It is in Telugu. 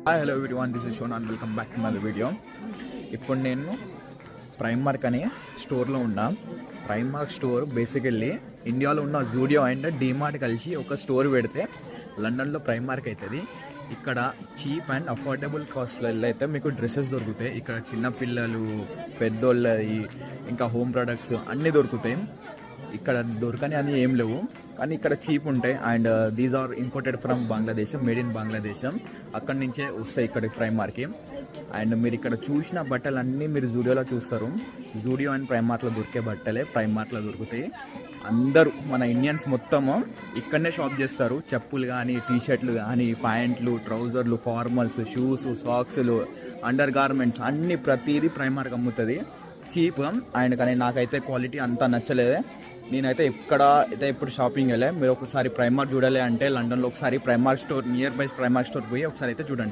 Hi hello everyone, this is shown and welcome back to my video. ఇప్పుడు నేను ప్రైమార్క్ అనే స్టోర్లో ఉన్నా. ప్రైమార్క్ స్టోర్ బేసికల్లీ ఇండియాలో ఉన్న జూడియో అండ్ డీమార్ట్ కలిసి ఒక స్టోర్ పెడితే లండన్లో ప్రైమార్క్ అవుతుంది. ఇక్కడ చీప్ అండ్ అఫోర్డబుల్ కాస్ట్లలో అయితే మీకు డ్రెస్సెస్ దొరుకుతాయి. ఇక్కడ చిన్నపిల్లలు, పెద్దోళ్ళది, ఇంకా హోమ్ ప్రొడక్ట్స్ అన్నీ దొరుకుతాయి. ఇక్కడ దొరకని అని ఏం లేవు, కానీ ఇక్కడ చీప్ ఉంటాయి. And these are imported from Bangladesh, made in Bangladesh. అక్కడి నుంచే వస్తాయి ఇక్కడ ప్రైమార్కి. అండ్ మీరు ఇక్కడ చూసిన బట్టలన్నీ మీరు జూడియోలో చూస్తారు. జూడియో అండ్ ప్రైమార్క్లో దొరికే బట్టలే ప్రైమార్క్లో దొరుకుతాయి. అందరూ మన ఇండియన్స్ మొత్తము ఇక్కడనే షాప్ చేస్తారు. చెప్పులు కానీ, టీషర్ట్లు కానీ, ప్యాంట్లు, ట్రౌజర్లు, ఫార్మల్స్, షూస్, సాక్స్లు, అండర్ గార్మెంట్స్ అన్నీ ప్రతిదీ ప్రైమార్క్ అమ్ముతుంది చీప్. అండ్ కానీ నాకైతే క్వాలిటీ అంతా నచ్చలేదు. నేనైతే ఎప్పుడు షాపింగ్ వెళ్ళే. మీరు ఒకసారి ప్రైమార్క్ చూడాలి అంటే లండన్లో ఒకసారి Primark store, near by Primark store పోయి ఒకసారి అయితే చూడండి.